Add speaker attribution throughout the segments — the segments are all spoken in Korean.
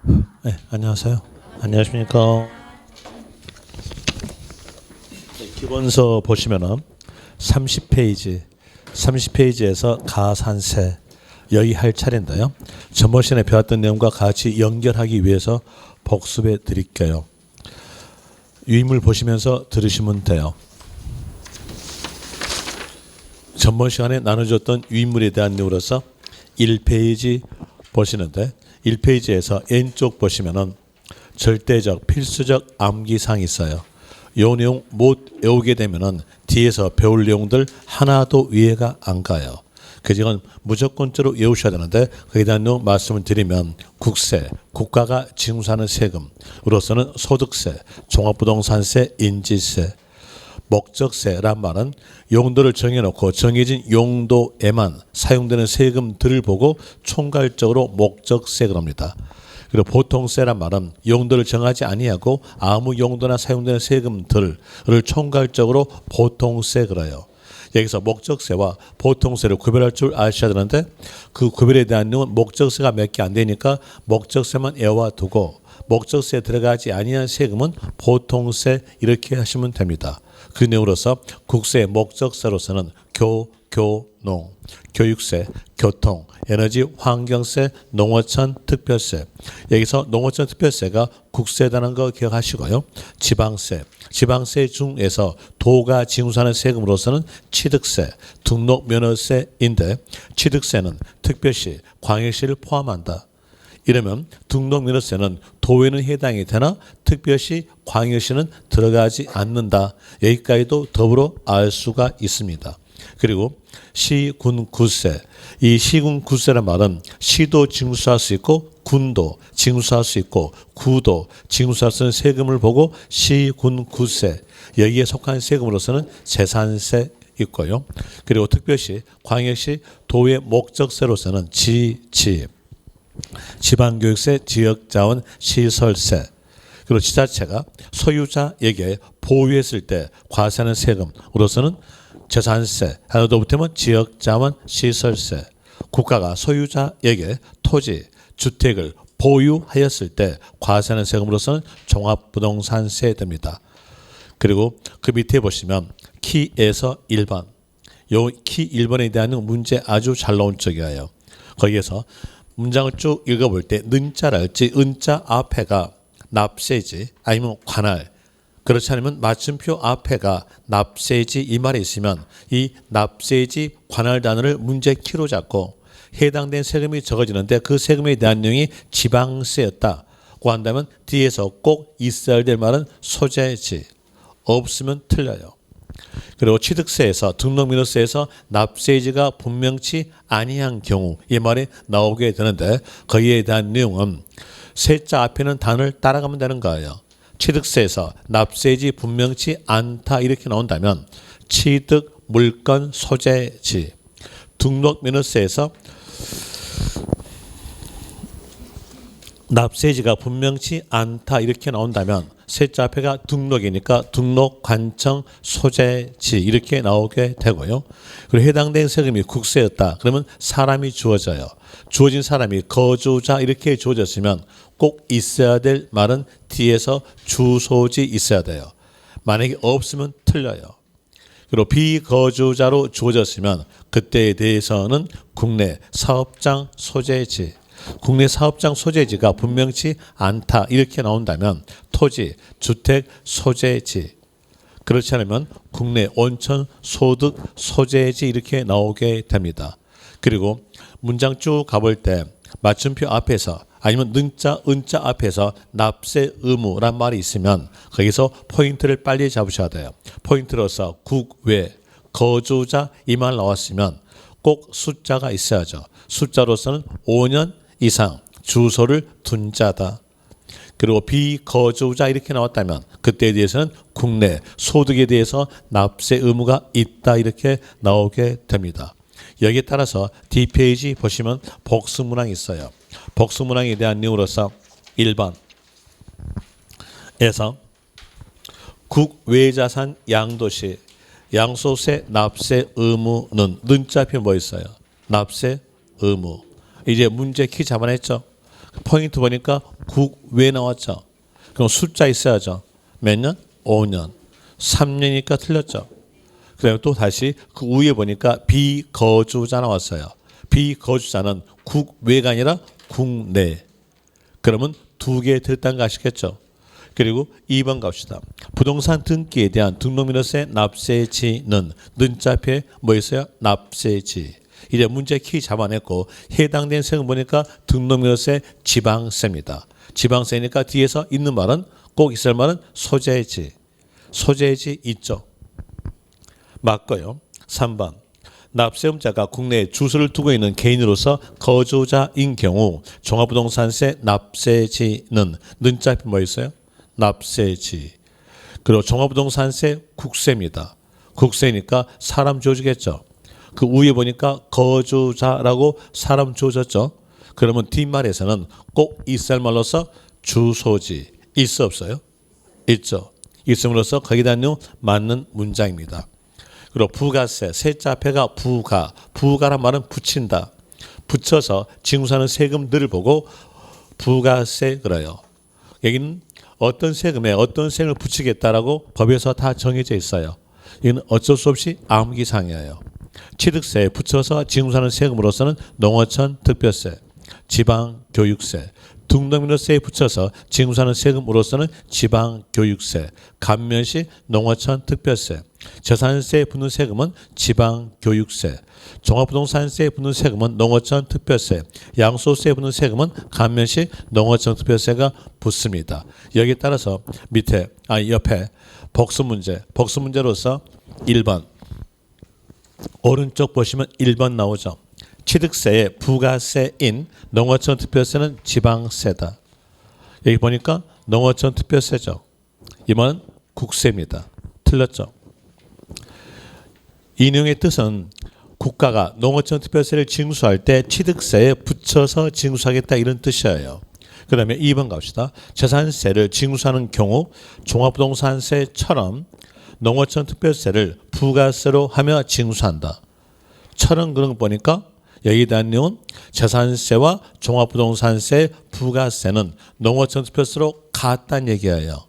Speaker 1: 네, 안녕하세요. 안녕하십니까. 네, 기본서 보시면은 30페이지에서 가산세 여기 할 차례인데요. 전번 시간에 배웠던 내용과 같이 연결하기 위해서 복습해 드릴게요. 유인물 보시면서 들으시면 돼요. 전번 시간에 나눠줬던 유인물에 대한 내용으로서 1페이지 보시는데 1페이지에서 왼쪽 보시면은 절대적 필수적 암기사항이 있어요. 이 내용 못 외우게 되면은 뒤에서 배울 내용들 하나도 이해가 안 가요. 그래서 이건 무조건적으로 외우셔야 되는데 거기에 대한 내용 말씀을 드리면 국세, 국가가 징수하는 세금으로서는 소득세, 종합부동산세, 인지세, 목적세란 말은 용도를 정해놓고 정해진 용도에만 사용되는 세금들을 보고 총괄적으로 목적세 그럽니다. 그리고 보통세란 말은 용도를 정하지 아니하고 아무 용도나 사용되는 세금들을 총괄적으로 보통세 그래요. 여기서 목적세와 보통세를 구별할 줄 아셔야 되는데 그 구별에 대한 내용은 목적세가 몇 개 안 되니까 목적세만 외워두고 목적세에 들어가지 아니한 세금은 보통세 이렇게 하시면 됩니다. 그 내용으로서 국세의 목적세로서는 교농, 교육세, 교통, 에너지, 환경세, 농어촌 특별세. 여기서 농어촌 특별세가 국세라는 거 기억하시고요. 지방세 중에서 도가 징수하는 세금으로서는 취득세, 등록면허세인데 취득세는 특별시, 광역시를 포함한다. 이러면 등록면허세는 도에는 해당이 되나 특별시, 광역시는 들어가지 않는다. 여기까지도 더불어 알 수가 있습니다. 그리고 시군 구세, 이 시군 구세란 말은 시도 징수할 수 있고 군도 징수할 수 있고 구도 징수할 수 있는 세금을 보고 시군 구세, 여기에 속한 세금으로서는 재산세 있고요. 그리고 특별시, 광역시, 도의 목적세로서는 지방교육세, 지역자원 시설세, 그리고 지자체가 소유자에게 보유했을 때 과세하는 세금으로서는 재산세, 하나 더 붙으면 지역자원 시설세, 국가가 소유자에게 토지, 주택을 보유하였을 때 과세하는 세금으로서는 종합부동산세 됩니다. 그리고 그 밑에 보시면 키에서 1번, 요 키 1번에 대한 문제 아주 잘 나온 쪽이에요. 거기에서 문장을 쭉 읽어볼 때 는자랄지 은자 앞에가 납세지 아니면 관할, 그렇지 않으면 맞춤표 앞에가 납세지 이 말이 있으면 이 납세지 관할 단어를 문제 키로 잡고 해당된 세금이 적어지는데 그 세금에 대한 내용이 지방세였다고 한다면 뒤에서 꼭 있어야 될 말은 소재지, 없으면 틀려요. 그리고 취득세에서 등록민호세에서 납세지가 분명치 아니한 경우 이 말이 나오게 되는데 거기에 대한 내용은 세자 앞에는 단어를 따라가면 되는 거예요. 취득세에서 납세지 분명치 않다 이렇게 나온다면 취득 물건 소재지, 등록면허세에서 납세지가 분명치 않다 이렇게 나온다면 세자 앞에가 등록이니까 등록 관청 소재지 이렇게 나오게 되고요. 그리고 해당된 세금이 국세였다 그러면 사람이 주어져요. 주어진 사람이 거주자 이렇게 주어졌으면 꼭 있어야 될 말은 뒤에서 주소지 있어야 돼요. 만약에 없으면 틀려요. 그리고 비거주자로 주어졌으면 그때에 대해서는 국내 사업장 소재지, 국내 사업장 소재지가 분명치 않다 이렇게 나온다면 토지, 주택 소재지, 그렇지 않으면 국내 온천 소득 소재지 이렇게 나오게 됩니다. 그리고 문장 쭉 가볼 때 맞춤표 앞에서 아니면 는자, 은자 앞에서 납세 의무란 말이 있으면 거기서 포인트를 빨리 잡으셔야 돼요. 포인트로서 국외, 거주자 이 말 나왔으면 꼭 숫자가 있어야죠. 숫자로서는 5년 이상 주소를 둔 자다. 그리고 비거주자 이렇게 나왔다면 그때에 대해서는 국내 소득에 대해서 납세 의무가 있다 이렇게 나오게 됩니다. 여기에 따라서 D페이지 보시면 복수문항이 있어요. 복수문항에 대한 내용으로서 1번에서 국외자산 양도시 양소세 납세 의무는 는자 앞에 뭐 있어요? 납세 의무. 이제 문제 키 잡아냈죠. 포인트 보니까 국외 나왔죠. 그럼 숫자 있어야죠. 몇 년? 5년. 3년이니까 틀렸죠. 그다음에 또 다시 그 위에 보니까 비거주자 나왔어요. 비거주자는 국외가 아니라 국내. 그러면 두 개 들었다는 거 아시겠죠? 그리고 2번 갑시다. 부동산 등기에 대한 등록민허세 납세지는 는자표에 뭐 있어요? 납세지. 이제 문제 키 잡아냈고 해당된 세금 보니까 등록민허세 지방세입니다. 지방세니까 뒤에서 있는 말은 꼭 있을 말은 소재지. 소재지 있죠. 맞고요. 3번. 납세음자가 국내에 주소를 두고 있는 개인으로서 거주자인 경우 종합부동산세 납세지는 는자표 뭐 있어요? 납세지. 그리고 종합부동산세 국세입니다. 국세니까 사람 조주겠죠. 그 위에 보니까 거주자라고 사람 조졌죠. 그러면 뒷말에서는 꼭 있을 말로서 주소지. 있어 없어요? 있죠. 있음으로써 거기다 맞는 문장입니다. 그리고 부가세, 세자 앞에가 부가, 부가란 말은 붙인다. 붙여서 징수하는 세금들을 보고 부가세 그래요. 여기는 어떤 세금에 어떤 세금을 붙이겠다라고 법에서 다 정해져 있어요. 이건 어쩔 수 없이 암기상이에요. 취득세에 붙여서 징수하는 세금으로서는 농어촌 특별세, 지방교육세, 등록민허세에 붙여서 징수하는 세금으로서는 지방교육세, 감면시 농어촌 특별세, 재산세에 붙는 세금은 지방교육세, 종합부동산세에 붙는 세금은 농어촌 특별세, 양도세에 붙는 세금은 감면시 농어촌 특별세가 붙습니다. 여기에 따라서 밑에 옆에 복수문제로서 1번 오른쪽 보시면 1번 나오죠. 취득세의 부가세인 농어촌 특별세는 지방세다. 여기 보니까 농어촌 특별세죠. 이번은 국세입니다. 틀렸죠. 이 내용의 뜻은 국가가 농어촌 특별세를 징수할 때 취득세에 붙여서 징수하겠다 이런 뜻이에요. 그 다음에 2번 갑시다. 재산세를 징수하는 경우 종합부동산세처럼 농어촌 특별세를 부가세로 하며 징수한다. 처럼 그런 거 보니까 여기에 대한 내용은 재산세와 종합부동산세 부가세는 농어촌 특별세로 같다는 얘기예요.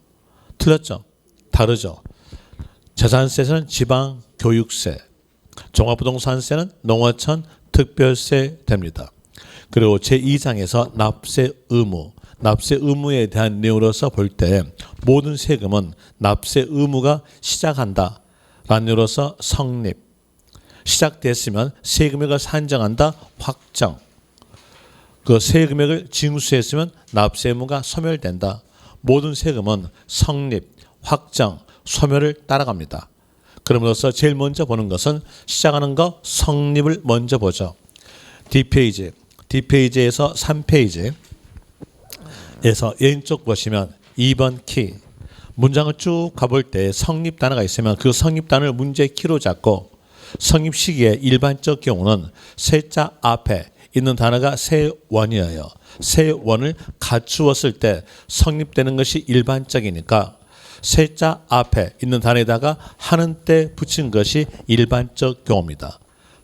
Speaker 1: 틀렸죠? 다르죠? 재산세는 지방교육세, 종합부동산세는 농어촌 특별세 됩니다. 그리고 제2장에서 납세 의무, 납세 의무에 대한 내용으로서 볼 때 모든 세금은 납세 의무가 시작한다 라는 내용으로서 성립, 시작됐으면 세금액을 산정한다 확정, 그 세금액을 징수했으면 납세 의무가 소멸된다. 모든 세금은 성립, 확정, 소멸을 따라갑니다. 그럼으로써 제일 먼저 보는 것은 시작하는 거 성립을 먼저 보죠. 뒷페이지에서 3페이지에서 왼쪽 보시면 2번 키 문장을 쭉 가볼 때 성립 단어가 있으면 그 성립 단어를 문제 키로 잡고 성립 시기의 일반적 경우는 세자 앞에 있는 단어가 세원이에요. 세원을 갖추었을 때 성립되는 것이 일반적이니까 세자 앞에 있는 단어에다가 하는 때 붙인 것이 일반적 경우입니다.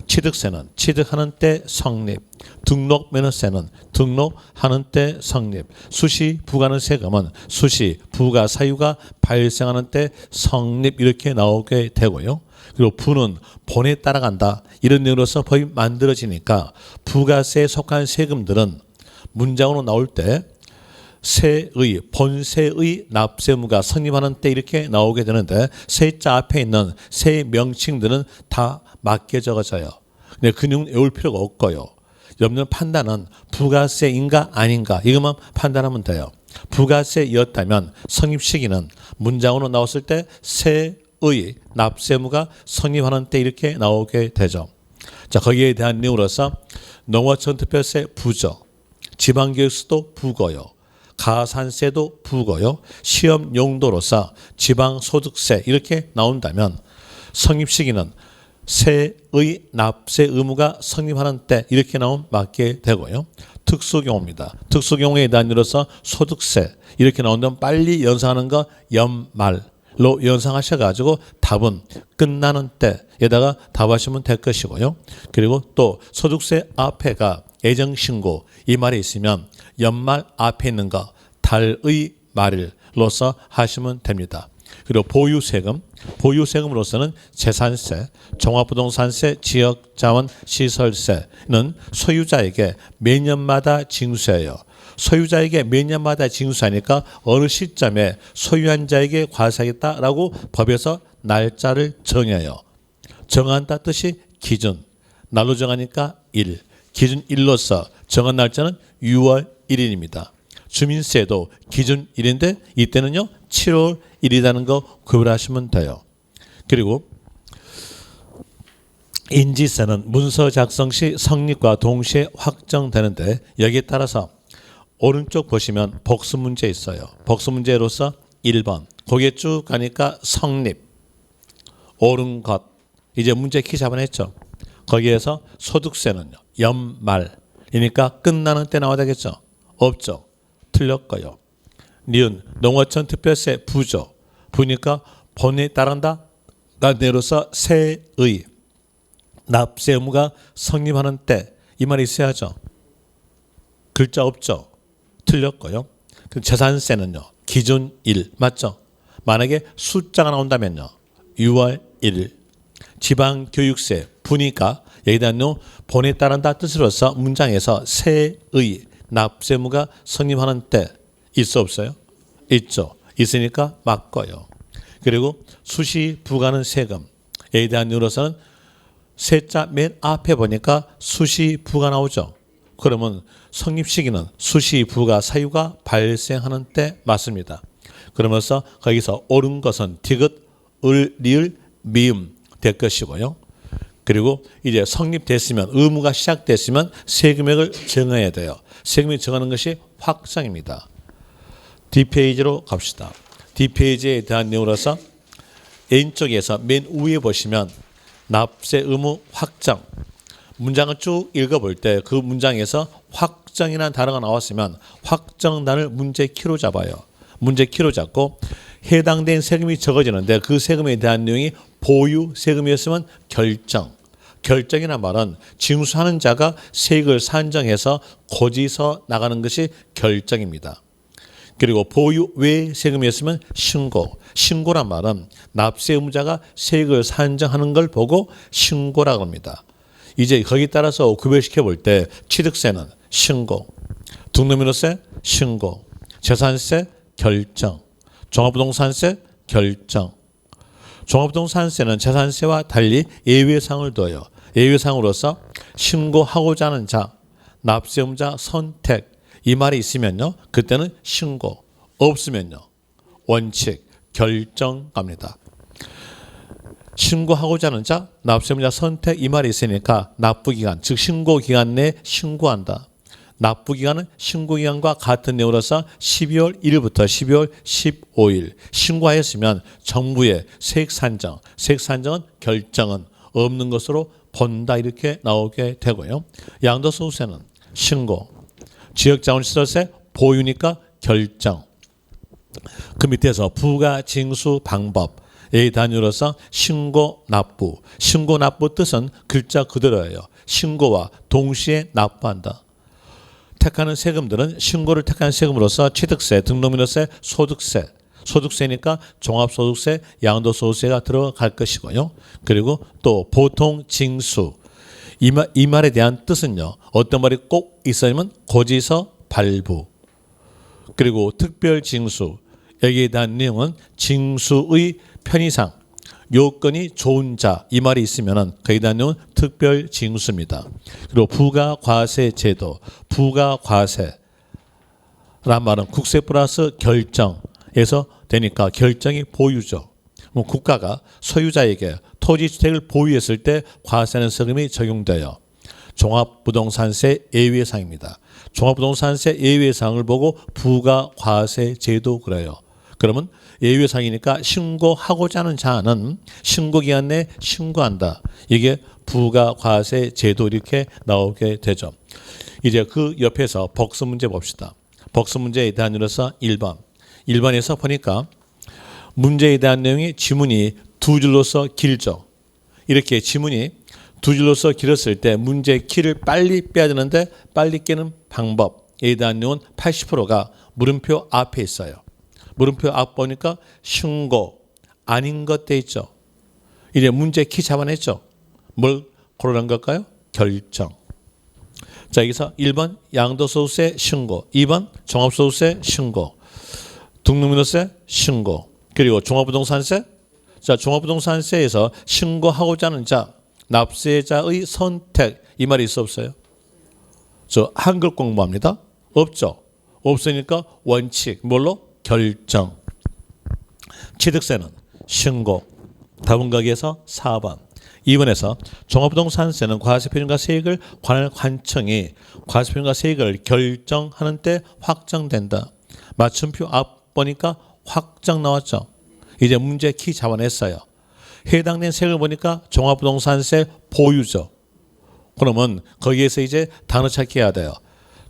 Speaker 1: 취득세는 취득하는 때 성립, 등록면허세는 등록하는 때 성립, 수시 부과하는 세금은 수시 부과 사유가 발생하는 때 성립 이렇게 나오게 되고요. 그리고 부는 본에 따라간다 이런 내용으로서 법이 만들어지니까 부가세에 속한 세금들은 문장으로 나올 때 세의 본세의 납세무가 성립하는 때 이렇게 나오게 되는데 세자 앞에 있는 세 명칭들은 다 맞게 적어져요. 근데 그 내용 외울 필요가 없고요. 여러분들 판단은 부가세인가 아닌가 이것만 판단하면 돼요. 부가세였다면 성립 시기는 문장으로 나왔을 때 세의 납세무가 성립하는 때 이렇게 나오게 되죠. 자, 거기에 대한 내용으로서 농어촌 특별세 부죠. 지방교육세도 부고요. 가산세도 부고요. 시험 용도로서 지방소득세 이렇게 나온다면 성립 시기는 세의 납세 의무가 성립하는 때 이렇게 나오면 맞게 되고요. 특수경우입니다. 특수경우에 대한 예로서 소득세 이렇게 나온다면 빨리 연상하는 거 연말로 연상하셔가지고 답은 끝나는 때에다가 답하시면 될 것이고요. 그리고 또 소득세 앞에가 예정신고 이 말이 있으면 연말 앞에 있는 거 달의 말일로서 하시면 됩니다. 그리고 보유세금으로서는 재산세, 종합부동산세, 지역자원 시설세는 소유자에게 매년마다 징수해요. 소유자에게 매년마다 징수하니까 어느 시점에 소유한 자에게 과세하겠다라고 법에서 날짜를 정해요. 정한다 뜻이 기준, 날로 정하니까 일, 기준 일로서 정한 날짜는 6월 1일입니다. 주민세도 기준 1인데 이때는요 7월 1일이라는 거 구별하시면 돼요. 그리고 인지세는 문서 작성 시 성립과 동시에 확정되는데 여기에 따라서 오른쪽 보시면 복수 문제 있어요. 복수 문제로서 1번 거기에 쭉 가니까 성립 옳은 것 이제 문제 키 잡아냈죠. 거기에서 소득세는요 연말이니까 끝나는 때 나와야 되겠죠. 없죠. 틀렸고요. 니은 농어촌 특별세 부죠. 부니까 본에 따른다가 내로서 세의 납세 의무가 성립하는 때 이 말이 있어야죠. 글자 없죠. 틀렸고요. 그 재산세는요 기준 1 맞죠. 만약에 숫자가 나온다면요 6월 1일 지방교육세 부니까 여기다 본에 따른다 뜻으로서 문장에서 세의 납세 의무가 성립하는 때 있어 없어요? 있죠. 있으니까 맞고요. 그리고 수시 부과하는 세금 여기에 대한 이유로서는 세자 맨 앞에 보니까 수시 부가 나오죠. 그러면 성립 시기는 수시 부가 사유가 발생하는 때 맞습니다. 그러면서 거기서 옳은 것은 디귿, 을, 리을, 미음 될 것이고요. 그리고 이제 성립됐으면 의무가 시작됐으면 세금액을 정해야 돼요. 세금을 정하는 것이 확정입니다. D페이지로 갑시다. D페이지에 대한 내용으로서 N쪽에서 맨 위에 보시면 납세 의무 확정 문장을 쭉 읽어볼 때 그 문장에서 확정이라는 단어가 나왔으면 확정단을 문제 키로 잡아요. 문제 키로 잡고 해당된 세금이 적어지는데 그 세금에 대한 내용이 보유 세금이었으면 결정이란 말은 징수하는 자가 세액을 산정해서 고지서 나가는 것이 결정입니다. 그리고 보유 외 세금이었으면 신고란 말은 납세 의무자가 세액을 산정하는 걸 보고 신고라고 합니다. 이제 거기 따라서 구별시켜 볼 때 취득세는 신고, 등록민호세 신고, 재산세 결정, 종합부동산세 결정. 종합부동산세는 재산세와 달리 예외사항을 둬요. 예외사항으로서 신고하고자 하는 자, 납세 의무자 선택 이 말이 있으면요 그때는 신고, 없으면요 원칙, 결정 갑니다. 신고하고자 하는 자, 납세 의무자 선택 이 말이 있으니까 납부기간 즉 신고기간 내에 신고한다. 납부기간은 신고기간과 같은 내용으로서 12월 1일부터 12월 15일 신고하였으면 정부의 세액산정은 결정은 없는 것으로 본다 이렇게 나오게 되고요. 양도소득세는 신고, 지역자원시설세 보유니까 결정. 그 밑에서 부가징수 방법에 단위로서 신고 납부. 신고 납부 뜻은 글자 그대로예요. 신고와 동시에 납부한다. 택하는 세금들은 신고를 택한 세금으로서 취득세, 등록민호세, 소득세니까 종합소득세, 양도소득세가 들어갈 것이고요. 그리고 또 보통징수. 이 말에 대한 뜻은요. 어떤 말이 꼭 있어야만 고지서 발부. 그리고 특별징수. 여기에 대한 내용은 징수의 편의상 요건이 좋은 자 이 말이 있으면 거기에 대한 내용은 특별징수입니다. 그리고 부가과세 제도. 부가과세란 말은 국세 플러스 결정에서 되니까 결정이 보유죠. 국가가 소유자에게 토지주택을 보유했을 때 과세는 세금이 적용돼요. 종합부동산세 예외사항입니다. 종합부동산세 예외사항을 보고 부가과세 제도 그래요. 그러면 예외사항이니까 신고하고자 하는 자는 신고기간 내에 신고한다. 이게 부가과세 제도 이렇게 나오게 되죠. 이제 그 옆에서 복수 문제 봅시다. 복수 문제에 대한 이로서 1번. 1번에서 보니까 문제에 대한 내용이 지문이 두 줄로서 길죠. 이렇게 지문이 두 줄로서 길었을 때 문제 키를 빨리 빼야 되는데 빨리 깨는 방법 에 대한 내용은 80%가 물음표 앞에 있어요. 물음표 앞 보니까 신고 아닌 것 돼 있죠. 이제 문제 키 잡아냈죠. 뭘 고르는 걸까요? 결정. 자, 여기서 1번 양도소득세 신고, 2번 종합소득세 신고, 등록민호세 신고, 그리고 종합부동산세. 자, 종합부동산세에서 신고하고자 하는 자, 납세자의 선택, 이 말이 있어 없어요? 저 한글 공부합니다. 없죠. 없으니까 원칙, 뭘로? 결정. 취득세는 신고. 답은 거기에서 4번. 2번에서 종합부동산세는 과세표준과 세액을 관할 관청이 과세표준과 세액을 결정하는 때 확정된다. 맞춤표 앞 보니까 확정 나왔죠. 이제 문제 키 잡아냈어요. 해당된 세액을 보니까 종합부동산세 보유죠. 그러면 거기에서 이제 단어 찾기 해야 돼요.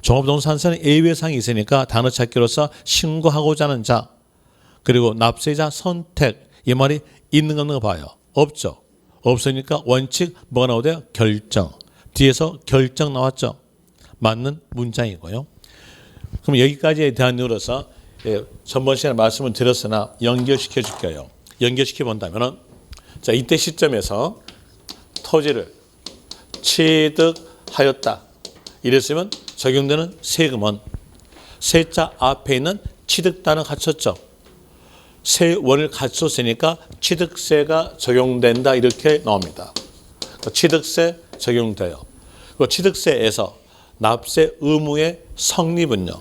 Speaker 1: 종합부동산세는 예외사항이 있으니까 단어 찾기로서 신고하고자 하는 자, 그리고 납세자 선택, 이 말이 있는 거 없는 거 봐요. 없죠. 없으니까 원칙 뭐가 나오대요? 결정. 뒤에서 결정 나왔죠. 맞는 문장이고요. 그럼 여기까지에 대한 이유로서 전번 시간에 말씀을 드렸으나 연결시켜 줄게요. 연결시켜 본다면은, 자, 이때 시점에서 토지를 취득하였다 이랬으면 적용되는 세금은 세자 앞에 있는 취득단을 갖췄죠. 세원을 갖췄으니까 취득세가 적용된다 이렇게 나옵니다. 취득세 적용돼요. 그 취득세에서 납세 의무의 성립은요.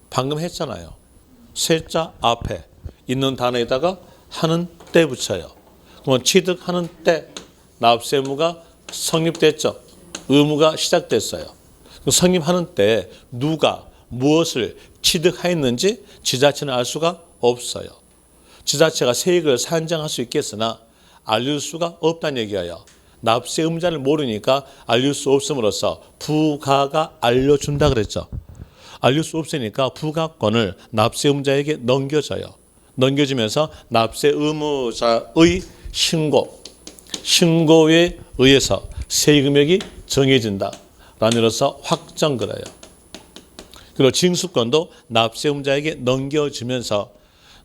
Speaker 1: 방금 했잖아요. 세자 앞에 있는 단어에다가 하는 때 붙여요. 그러면 취득하는 때 납세 의무가 성립됐죠. 의무가 시작됐어요. 성립하는 때 누가 무엇을 취득하였는지 지자체는 알 수가 없어요. 지자체가 세액을 산정할 수 있겠으나 알릴 수가 없다는 얘기예요. 납세 의무자를 모르니까 알릴 수 없음으로써 부가가 알려준다 그랬죠. 알릴 수 없으니까 부가권을 납세 의무자에게 넘겨줘요. 넘겨주면서 납세 의무자의 신고에 의해서 세금액이 정해진다 라는 의미로서 확정 그래요. 그리고 징수권도 납세 의무자에게 넘겨주면서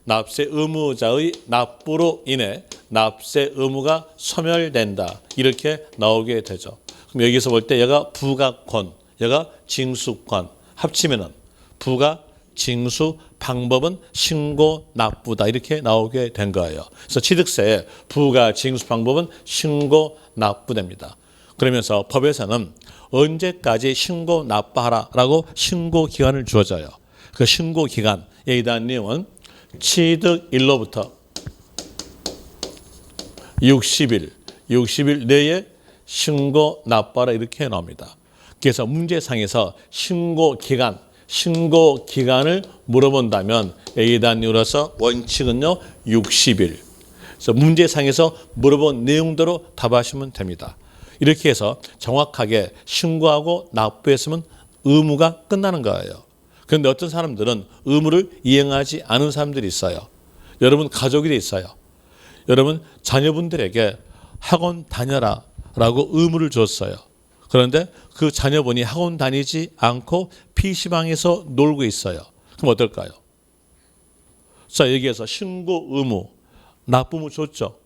Speaker 1: 납세 의무자의 납부로 인해 납세 의무가 소멸된다 이렇게 나오게 되죠. 그럼 여기서 볼 때 얘가 부가권, 얘가 징수권 합치면은 부가, 징수, 방법은 신고, 납부다 이렇게 나오게 된 거예요. 그래서 취득세의 부가, 징수, 방법은 신고, 납부됩니다. 그러면서 법에서는 언제까지 신고, 납부하라라고 신고 기간을 주어져요. 그 신고 기간에 대한 내용은 취득일로부터 60일 내에 신고, 납부하라 이렇게 나옵니다. 그래서 문제상에서 신고 기간을 물어본다면 A에 대한 이유로서 원칙은요 60일. 그래서 문제상에서 물어본 내용대로 답하시면 됩니다. 이렇게 해서 정확하게 신고하고 납부했으면 의무가 끝나는 거예요. 그런데 어떤 사람들은 의무를 이행하지 않은 사람들이 있어요. 여러분 가족이 돼 있어요. 여러분 자녀분들에게 학원 다녀라 라고 의무를 줬어요. 그런데 그 자녀분이 학원 다니지 않고 PC방에서 놀고 있어요. 그럼 어떨까요? 자, 여기에서 신고 의무, 납부무 줬죠.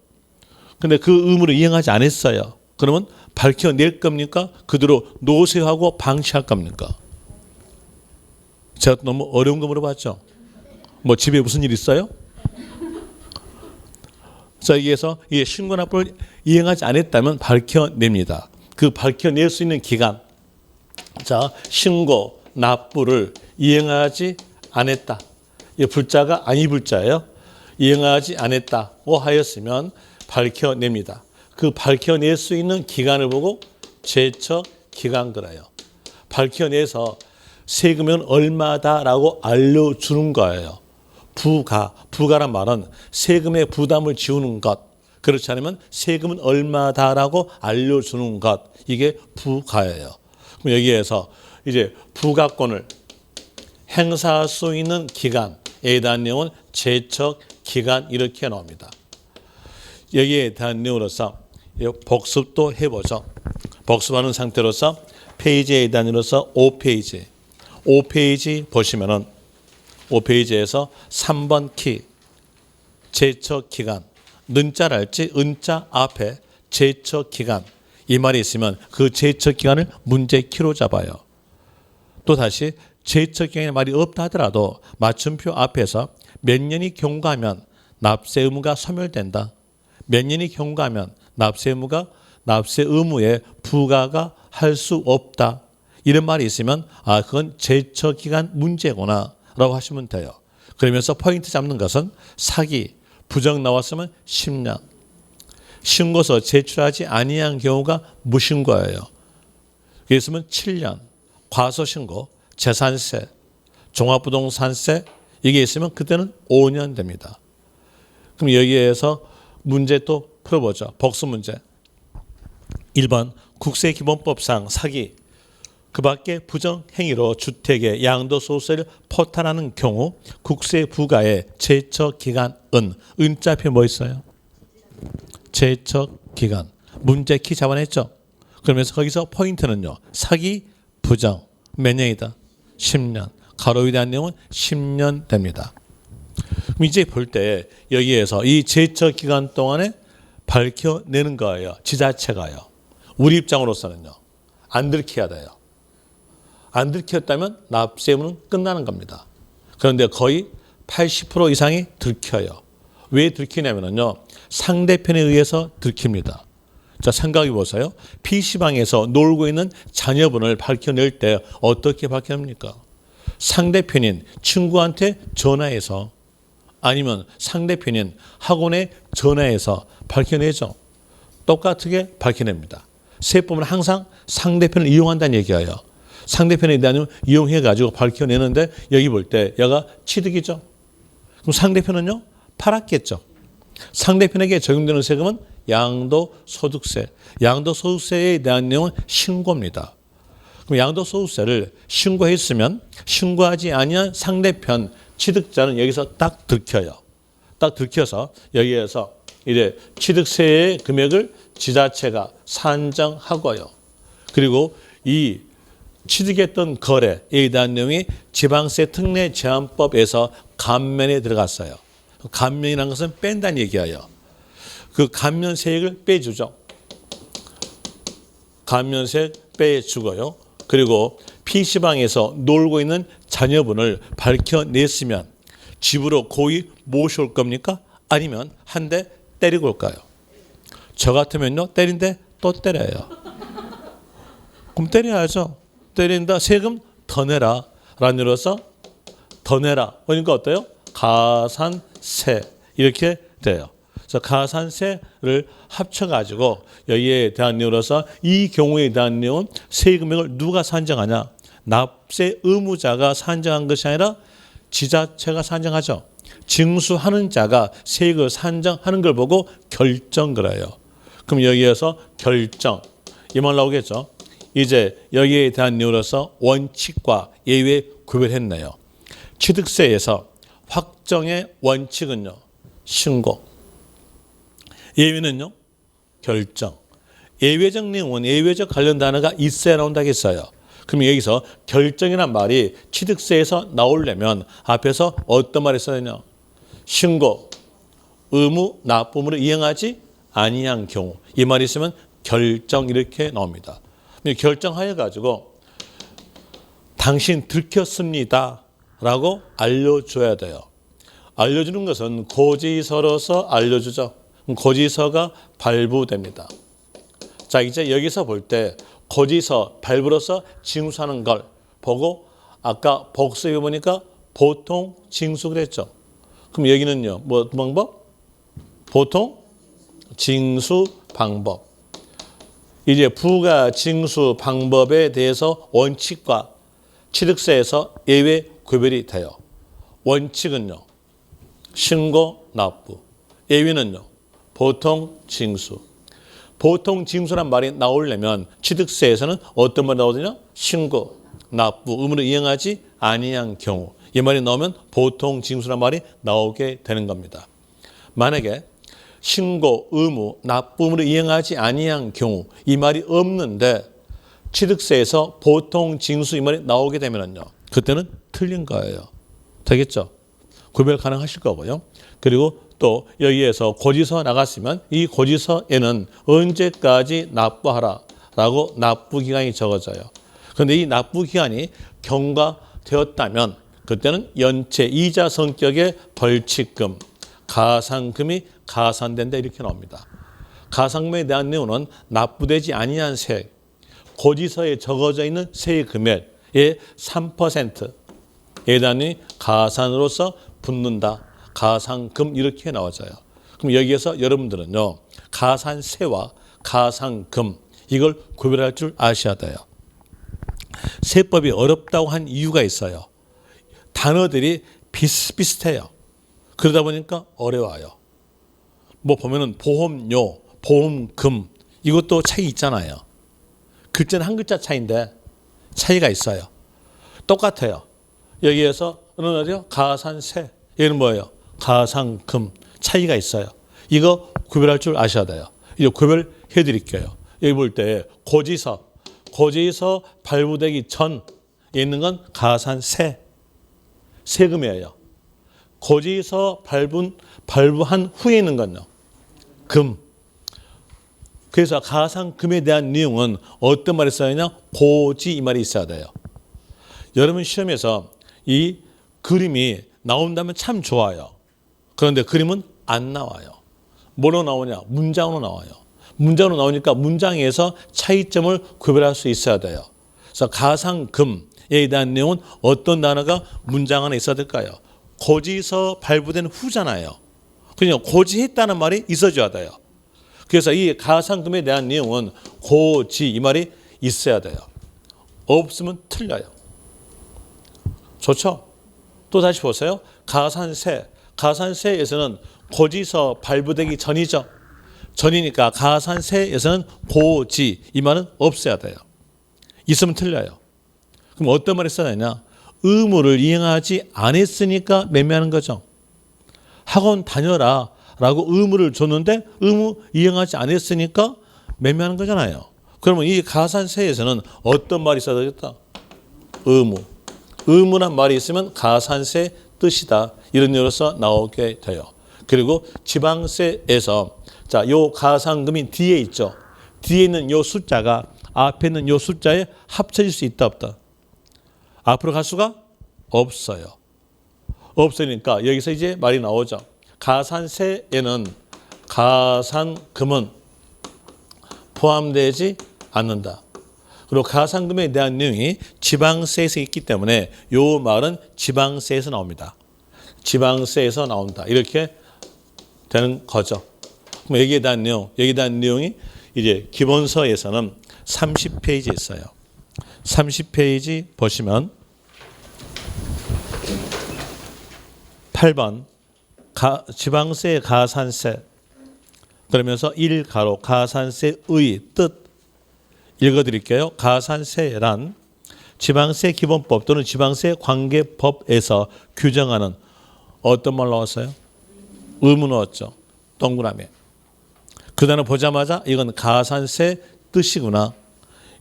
Speaker 1: 근데 그 의무를 이행하지 않았어요. 그러면 밝혀낼 겁니까? 그대로 노쇠하고 방치할 겁니까? 제가 너무 어려운 거 물어봤죠. 뭐 집에 무슨 일 있어요? 자, 여기에서 이 신고 납부를 이행하지 않았다면 밝혀냅니다. 그 밝혀낼 수 있는 기간. 자, 신고 납부를 이행하지 않았다. 이 불자가 아니 불자예요. 이행하지 않았다고 하였으면 밝혀냅니다. 그 밝혀낼 수 있는 기간을 보고 제척 기간 그래요. 밝혀내서 세금은 얼마다라고 알려주는 거예요. 부가란 말은 세금의 부담을 지우는 것. 그렇지 않으면 세금은 얼마다라고 알려주는 것. 이게 부가예요. 그럼 여기에서 이제 부가권을 행사할 수 있는 기간에 대한 내용은 제척 기간 이렇게 나옵니다. 여기에 대한 내용으로서 복습도 해보죠. 복습하는 상태로서 페이지에 대한 내용으로서 5페이지. 5페이지 보시면은 5페이지에서 3번 키 제척 기간 는자를 할지 은자 앞에 제척 기간 이 말이 있으면 그 제척 기간을 문제 키로 잡아요. 또 다시 제척 기간의 말이 없다 하더라도 맞춤표 앞에서 몇 년이 경과하면 납세 의무가 소멸된다. 몇 년이 경과하면 납세 의무에 부과가 할 수 없다. 이런 말이 있으면 그건 제척 기간 문제구나 라고 하시면 돼요. 그러면서 포인트 잡는 것은 사기, 부정 나왔으면 10년. 신고서 제출하지 아니한 경우가 무신고예요. 그랬으면 7년. 과소신고, 재산세, 종합부동산세 이게 있으면 그때는 5년 됩니다. 그럼 여기에서 문제 또 풀어보죠. 복수 문제. 1번 국세기본법상 사기 그 밖에 부정행위로 주택의 양도소득세를 포탈하는 경우 국세 부과의 제척기간은 은자표 뭐 있어요? 제척기간. 문제 키 잡아냈죠? 그러면서 거기서 포인트는요. 사기, 부정 몇 년이다? 10년. 가로 위에 대한 내용은 10년 됩니다. 그럼 이제 볼 때 여기에서 이 제척기간 동안에 밝혀내는 거예요. 지자체가요. 우리 입장으로서는요. 안 들켜야 돼요. 안 들켰다면 납세 의무는 끝나는 겁니다. 그런데 거의 80% 이상이 들켜요. 왜 들키냐면요. 상대편에 의해서 들킵니다. 자, 생각해 보세요. PC방에서 놀고 있는 자녀분을 밝혀낼 때 어떻게 밝혀냅니까? 상대편인 친구한테 전화해서 아니면 상대편인 학원에 전화해서 밝혀내죠. 똑같게 밝혀냅니다. 세법은 항상 상대편을 이용한다는 얘기예요. 상대편에 대한 이용해가지고 밝혀내는데 여기 볼 때 얘가 취득이죠. 그럼 상대편은요? 팔았겠죠. 상대편에게 적용되는 세금은 양도소득세. 양도소득세에 대한 내용은 신고입니다. 그럼 양도소득세를 신고했으면 신고하지 아니한 상대편 취득자는 여기서 딱 들켜요. 딱 들켜서 여기에서 이제 취득세의 금액을 지자체가 산정하고요. 그리고 이 취득했던 거래에 대한 내용이 지방세 특례 제한법에서 감면에 들어갔어요. 감면이라는 것은 뺀다는 얘기예요. 그 감면 세액을 빼주죠. 감면세 빼주고요. 그리고 PC방에서 놀고 있는 자녀분을 밝혀냈으면 집으로 고이 모셔올 겁니까? 아니면 한 대 때리고 올까요? 저 같으면요. 때린데 또 때려요. 그럼 때려야죠. 때린다. 세금 더 내라. 라는 이유로서 더 내라. 그러니까 어때요? 가산세. 이렇게 돼요. 그래서 가산세를 합쳐가지고 여기에 대한 내용으로서 이 경우에 대한 내용은 세금액을 누가 산정하냐? 납세 의무자가 산정한 것이 아니라 지자체가 산정하죠. 징수하는 자가 세액을 산정하는 걸 보고 결정을 해요. 그럼 여기에서 결정. 이 말 나오겠죠. 이제 여기에 대한 내용으로서 원칙과 예외 구별했네요. 취득세에서 확정의 원칙은요. 신고. 예외는요. 결정. 예외적 내용은 예외적 관련 단어가 있어야 나온다고 했어요. 그럼 여기서 결정이란 말이 취득세에서 나오려면 앞에서 어떤 말이 써야 되냐. 신고, 의무, 납부를 이행하지 아니한 경우. 이 말이 있으면 결정 이렇게 나옵니다. 결정하여 가지고 당신 들켰습니다 라고 알려줘야 돼요. 알려주는 것은 고지서로서 알려주죠. 고지서가 발부됩니다. 자, 이제 여기서 볼 때 고지서 발부로서 징수하는 걸 보고 아까 복수해 보니까 보통 징수 그랬죠. 그럼 여기는요. 뭐 방법? 보통 징수 방법. 이제 부가 징수 방법에 대해서 원칙과 취득세에서 예외 구별이 돼요. 원칙은요. 신고, 납부. 예외는요. 보통 징수. 보통 징수란 말이 나오려면 취득세에서는 어떤 말이 나오느냐? 신고, 납부, 의무를 이행하지 아니한 경우. 이 말이 나오면 보통 징수란 말이 나오게 되는 겁니다. 만약에 신고, 의무, 납부 의무를 이행하지 아니한 경우 이 말이 없는데 취득세에서 보통 징수 이 말이 나오게 되면요. 그때는 틀린 거예요. 되겠죠? 구별 가능하실 거고요. 그리고 또 여기에서 고지서 나갔으면 이 고지서에는 언제까지 납부하라라고 납부기간이 적어져요. 그런데 이 납부기간이 경과되었다면 그때는 연체 이자 성격의 벌칙금, 가산금이 가산된다 이렇게 나옵니다. 가산금에 대한 내용은 납부되지 아니한 세액, 고지서에 적어져 있는 세액 금액의 3%에 대한 가산으로서 붙는다. 가산금 이렇게 나와져요. 그럼 여기에서 여러분들은요. 가산세와 가산금 이걸 구별할 줄 아셔야 돼요. 세법이 어렵다고 한 이유가 있어요. 단어들이 비슷비슷해요. 그러다 보니까 어려워요. 뭐 보면은 보험료, 보험금 이것도 차이 있잖아요. 글자는 한 글자 차이인데 차이가 있어요. 똑같아요. 여기에서 어느 날이요? 가산세. 얘는 뭐예요? 가산금. 차이가 있어요. 이거 구별할 줄 아셔야 돼요. 이제 구별해 드릴게요. 여기 볼 때 고지서 발부되기 전에 있는 건 가산세. 세금이에요. 고지서 발부한 후에 있는 건요. 금. 그래서 가산금에 대한 내용은 어떤 말이 써야냐? 고지 이 말이 있어야 돼요. 여러분 시험에서 이 그림이 나온다면 참 좋아요. 그런데 그림은 안 나와요. 뭐로 나오냐? 문장으로 나와요. 문장으로 나오니까 문장에서 차이점을 구별할 수 있어야 돼요. 그래서 가산금에 대한 내용은 어떤 단어가 문장 안에 있어야 될까요? 고지서 발부된 후잖아요. 그냥 고지했다는 말이 있어줘야 돼요. 그래서 이 가산금에 대한 내용은 고지 이 말이 있어야 돼요. 없으면 틀려요. 좋죠? 또 다시 보세요. 가산세에서는 고지서 발부되기 전이죠. 전이니까 가산세에서는 고지 이 말은 없어야 돼요. 있으면 틀려요. 그럼 어떤 말이 써야 되냐? 의무를 이행하지 않았으니까 매매하는 거죠. 학원 다녀라 라고 의무를 줬는데 의무 이행하지 않았으니까 매매하는 거잖아요. 그러면 이 가산세에서는 어떤 말이 써야 되겠다? 의무. 의무란 말이 있으면 가산세 뜻이다. 이런 의미로서 나오게 돼요. 그리고 지방세에서 자, 요 가산금이 뒤에 있죠. 뒤에 있는 요 숫자가 앞에 있는 요 숫자에 합쳐질 수 있다 없다? 앞으로 갈 수가 없어요. 없으니까 여기서 이제 말이 나오죠. 가산세에는 가산금은 포함되지 않는다. 그리고 가산금에 대한 내용이 지방세에서 있기 때문에 요 말은 지방세에서 나옵니다. 지방세에서 나온다. 이렇게 되는 거죠. 그럼 여기에 대한 내용이 이제 기본서에서는 30페이지에 있어요. 30페이지 보시면 8번 지방세 가산세 그러면서 1가로 가산세의 뜻 읽어드릴게요. 가산세란 지방세 기본법 또는 지방세 관계법에서 규정하는 어떤 말 나왔어요? 의무 넣었죠. 동그라미. 그 단어 보자마자 이건 가산세 뜻이구나.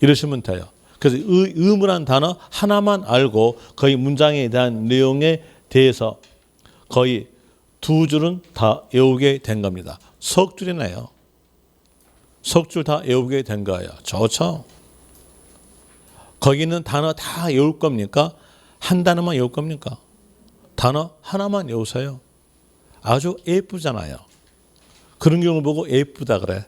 Speaker 1: 이러시면 돼요. 그래서 의무란 단어 하나만 알고 거의 문장에 대한 내용에 대해서 거의 두 줄은 다 외우게 된 겁니다. 석 줄이네요. 석 줄 다 외우게 된 거예요. 좋죠? 거기 있는 단어 다 외울 겁니까? 한 단어만 외울 겁니까? 단어 하나만 외우세요. 아주 예쁘잖아요. 그런 경우 보고 예쁘다 그래.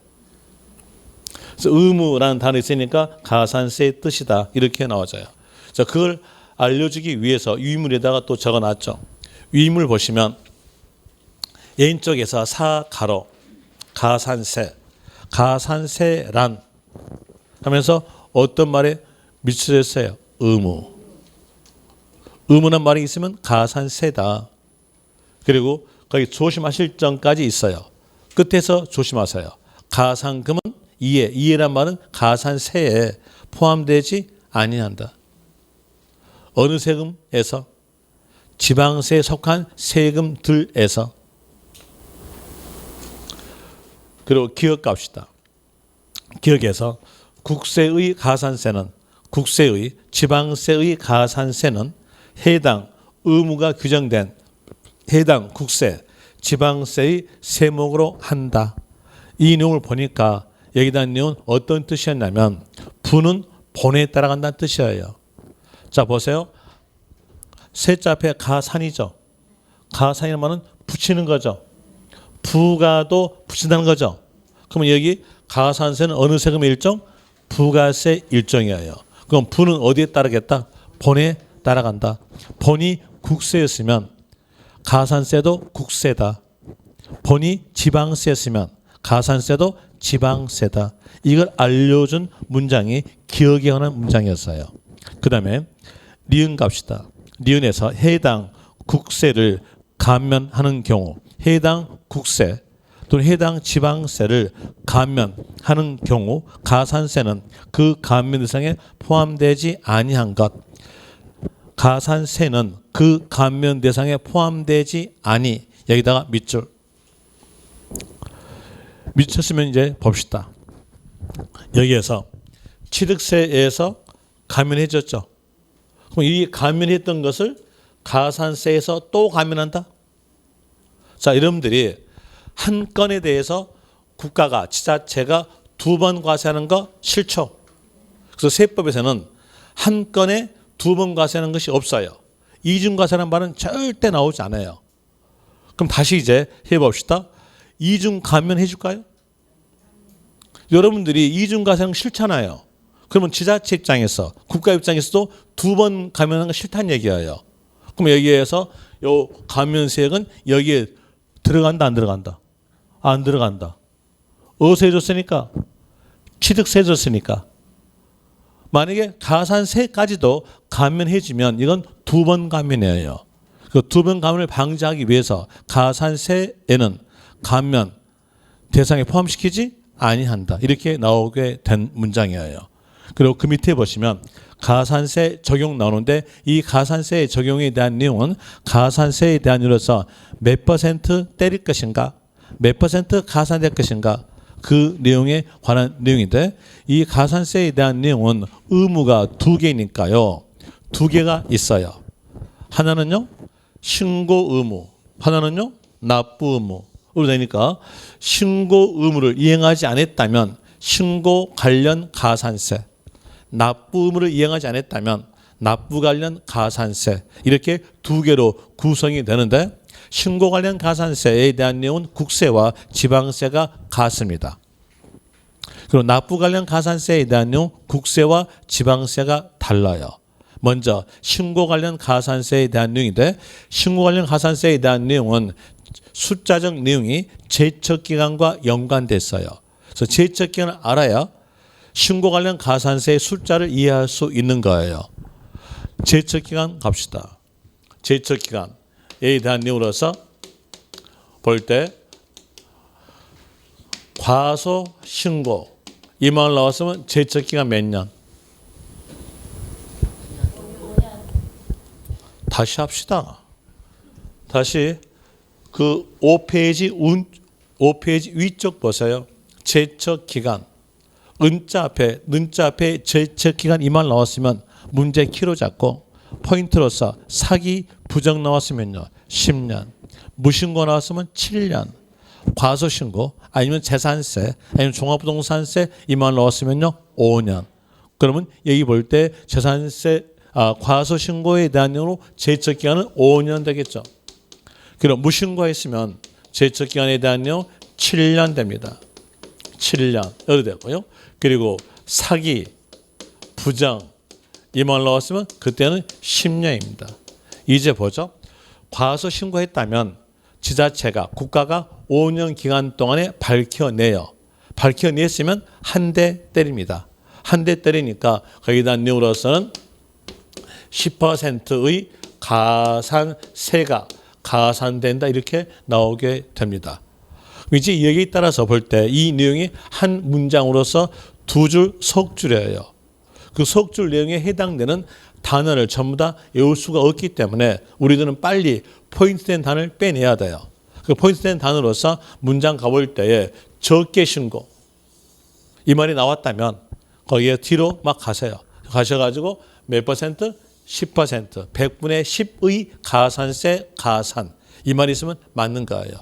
Speaker 1: 그래서 의무라는 단어 있으니까 가산세의 뜻이다. 이렇게 나와져요. 자, 그걸 알려주기 위해서 유의물에다가 또 적어놨죠. 유의물 보시면 왼쪽에서 4가로 가산세, 가산세란 하면서 어떤 말에 미쳐져 있어요? 의무. 의무란 말이 있으면 가산세다. 그리고 거기 조심하실 점까지 있어요. 끝에서 조심하세요. 가산금은 이해란 말은 가산세에 포함되지 아니한다. 어느 세금에서? 지방세에 속한 세금들에서. 그리고 기억갑시다. 기억에서 국세의 가산세는 국세의 지방세의 가산세는 해당 의무가 규정된 해당 국세, 지방세의 세목으로 한다. 이 내용을 보니까 여기다 한 내용은 어떤 뜻이었냐면 부는 본에 따라간다는 뜻이에요. 자 보세요. 세자 앞에 가산이죠. 가산이라는 말은 붙이는 거죠. 부가도 붙인다는 거죠. 그러면 여기 가산세는 어느 세금의 일종? 부가세 일종이에요. 그럼 부는 어디에 따르겠다? 본에 따라간다. 본이 국세였으면 가산세도 국세다. 본이 지방세였으면 가산세도 지방세다. 이걸 알려준 문장이 기억에 관한 문장이었어요. 그 다음에 니은 갑시다. 니은에서 해당 국세를 감면하는 경우, 해당 국세 또는 해당 지방세를 감면하는 경우 가산세는 그 감면 대상에 포함되지 아니한 것. 가산세는 그 감면 대상에 포함되지 아니. 여기다가 밑줄. 미쳤으면 이제 봅시다. 여기에서 취득세에서 감면해줬죠. 그럼 이 감면했던 것을 가산세에서 또 감면한다? 자, 여러분들이 한 건에 대해서 국가가, 지자체가 두 번 과세하는 거 싫죠. 그래서 세법에서는 한 건에 두 번 과세하는 것이 없어요. 이중 과세라는 말은 절대 나오지 않아요. 그럼 다시 이제 해봅시다. 이중 감면해 줄까요? 여러분들이 이중 과세하는 거 싫잖아요. 그러면 지자체 입장에서, 국가 입장에서도 두 번 감면하는 거 싫다는 얘기예요. 그럼 여기에서 요 감면세액은 여기에 들어간다, 안 들어간다? 안 들어간다. 어디서 해줬으니까? 취득세 해줬으니까. 만약에 가산세까지도 감면해주면 이건 두 번 감면이에요. 그 두 번 감면을 방지하기 위해서 가산세에는 감면 대상에 포함시키지 아니한다. 이렇게 나오게 된 문장이에요. 그리고 그 밑에 보시면 가산세 적용 나오는데 이 가산세 적용에 대한 내용은 가산세에 대한 이유로서 몇 퍼센트 때릴 것인가, 몇 퍼센트 가산될 것인가, 그 내용에 관한 내용인데 이 가산세에 대한 내용은 의무가 두 개니까요. 두 개가 있어요. 하나는요 신고 의무, 하나는요 납부 의무로 되니까 신고 의무를 이행하지 않았다면 신고 관련 가산세, 납부 의무를 이행하지 않았다면 납부 관련 가산세, 이렇게 두 개로 구성이 되는데 신고 관련 가산세에 대한 내용은 국세와 지방세가 같습니다. 그리고 납부 관련 가산세에 대한 내용 국세와 지방세가 달라요. 먼저 신고 관련 가산세에 대한 내용인데 신고 관련 가산세에 대한 내용은 숫자적 내용이 제척기간과 연관됐어요. 그래서 제척기간을 알아야 신고 관련 가산세의 숫자를 이해할 수 있는 거예요. 제척기간 갑시다. 제척기간에 대한 내용으로서 볼 때 과소 신고 이 말 나왔으면 제척기간 몇 년? 다시 합시다. 다시 그 5페이지 위쪽 보세요. 제척기간. 은자 앞에 제척기간 이 말 나왔으면 문제 키로 잡고 포인트로서 사기 부정 나왔으면요 10년, 무신고 나왔으면 7년, 과소신고 아니면 재산세 아니면 종합부동산세 이 말 나왔으면요 5년. 그러면 여기 볼 때 재산세 과소신고에 대한 내용으로 제척기간은 5년 되겠죠. 그리고 무신고했으면 제척기간에 대한 내용 7년 됩니다. 7년 여기 되고요. 그리고 사기, 부정 이 말 나왔으면 그때는 10년입니다. 이제 보죠. 과소 신고했다면 지자체가 국가가 5년 기간 동안에 밝혀내요. 밝혀냈으면 한 대 때립니다. 한 대 때리니까 거기다 내용으로서는 10%의 가산세가 가산된다 이렇게 나오게 됩니다. 이제 여기에 따라서 볼 때 이 내용이 한 문장으로서 두 줄 속줄이에요. 그 속줄 내용에 해당되는 단어를 전부 다 외울 수가 없기 때문에 우리들은 빨리 포인트된 단어를 빼내야 돼요. 그 포인트된 단어로서 문장 가볼 때에 적게 신고 이 말이 나왔다면 거기에 뒤로 막 가세요. 가셔가지고 몇 퍼센트? 10%, 100분의 10의 가산세 가산. 이 말이 있으면 맞는 거예요.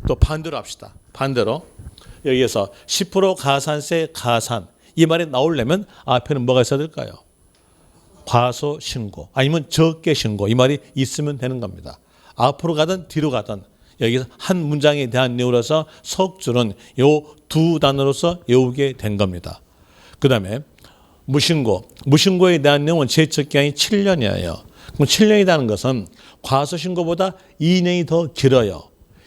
Speaker 1: 또 반대로 합시다. 반대로. 여기에서 10% 가산세 가산. 이 말이 나오려면 앞에는 뭐가 있어야 될까요? 과소 신고 아니면 적게 신고. 이 말이 있으면 되는 겁니다. 앞으로 가든 뒤로 가든 여기서 한 문장에 대한 내용으로서 석줄은 요 두 단어로서 외우게 된 겁니다. 그 다음에 무신고에 대한 내용은 제척기한이 7년이에요. 그럼 7년이라는 것은 과소신고보다 2년이 더 길어요.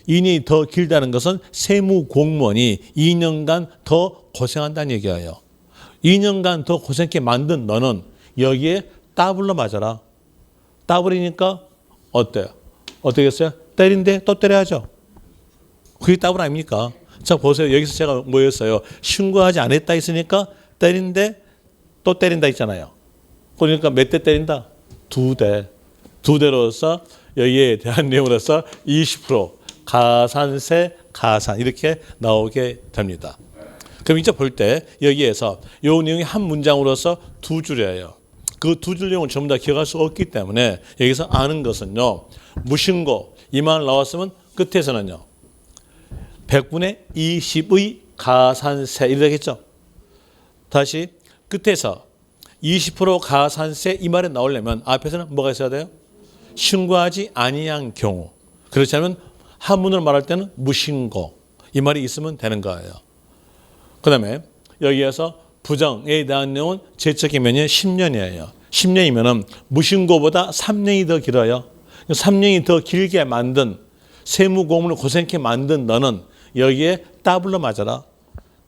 Speaker 1: 2년이 더 길다는 것은 세무공무원이 2년간 더 고생한다는 얘기예요. 2년간 더 고생하게 만든 너는 여기에 더블로 맞아라. 더블이니까 어때요? 어떻겠어요? 때린데 또 때려야죠. 그게 더블 아닙니까? 자 보세요. 여기서 제가 뭐였어요? 신고하지 않았다 했으니까 때린데 또 때린다 있잖아요. 그러니까 몇 대 때린다? 2대. 2대로서 여기에 대한 내용으로서 20% 가산세 가산 이렇게 나오게 됩니다. 그럼 이제 볼 때 여기에서 이 내용이 한 문장으로서 두 줄이에요. 그 두 줄 내용을 전부 다 기억할 수 없기 때문에 여기서 아는 것은요. 무신고 이 말 나왔으면 끝에서는요. 100분의 20의 가산세 이렇게 했죠. 다시 끝에서 20% 가산세 이 말이 나오려면 앞에서는 뭐가 있어야 돼요? 신고하지 아니한 경우. 그렇지 않으면 한문으로 말할 때는 무신고 이 말이 있으면 되는 거예요. 그 다음에 여기에서 부정에 대한 내용은 제척기면이 10년이에요. 10년이면 무신고보다 3년이 더 길어요. 3년이 더 길게 만든 세무공무원을 고생케 만든 너는 여기에 더블로 맞아라.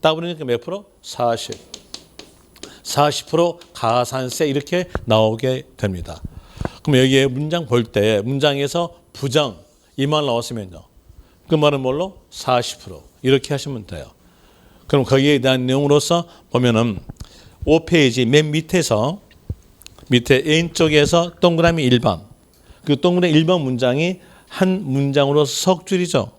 Speaker 1: 더블이니까 몇 프로? 40. 40% 가산세 이렇게 나오게 됩니다. 그럼 여기에 문장 볼 때 문장에서 부정 이 말 나왔으면요. 그 말은 뭘로? 40% 이렇게 하시면 돼요. 그럼 거기에 대한 내용으로서 보면은 5페이지 맨 밑에서 밑에 왼쪽에서 동그라미 1번 그 동그라미 1번 문장이 한 문장으로서 석줄이죠.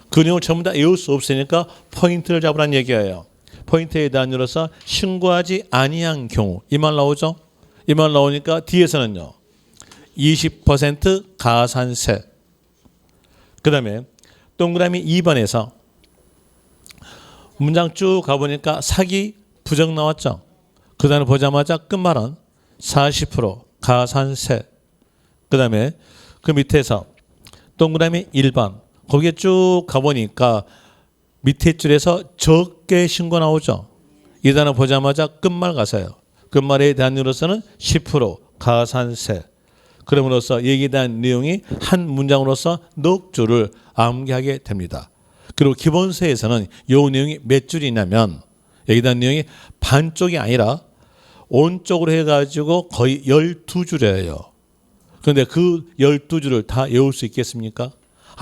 Speaker 1: 그 내용을 전부 다 외울 수 없으니까 포인트를 잡으라는 얘기예요. 포인트에 대한 이유로서 신고하지 아니한 경우 이 말 나오죠. 이 말 나오니까 뒤에서는요. 20% 가산세 그 다음에 동그라미 2번에서 문장 쭉 가보니까 사기 부정 나왔죠. 그 다음에 보자마자 끝말은 40% 가산세 그 다음에 그 밑에서 동그라미 1번 거기에 쭉 가보니까 밑에 줄에서 적게 신고 나오죠. 이 단어 보자마자 끝말 가세요. 끝말에 대한 이유로서는 10% 가산세 그럼으로써 여기에 대한 내용이 한 문장으로서 넉 줄을 암기하게 됩니다. 그리고 기본서에서는 이 내용이 몇 줄이냐면 여기에 대한 내용이 반쪽이 아니라 온쪽으로 해가지고 거의 12줄이에요. 그런데 그 12줄을 다 외울 수 있겠습니까?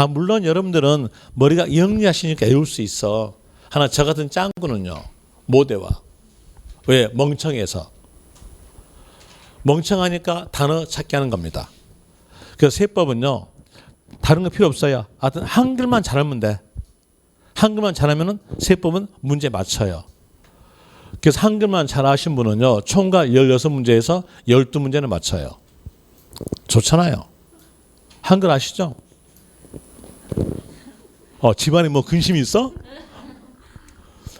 Speaker 1: 물론 여러분들은 머리가 영리하시니까 외울 수 있어. 하나 저 같은 짱구는요. 못 외워. 왜? 멍청해서. 멍청하니까 단어 찾기 하는 겁니다. 그래서 세법은요. 다른 거 필요 없어요. 하여튼 한글만 잘하면 돼. 한글만 잘하면 세법은 문제 맞춰요. 그래서 한글만 잘하신 분은요. 총괄 16문제에서 12문제는 맞춰요. 좋잖아요. 한글 아시죠? 집안에 뭐 근심이 있어?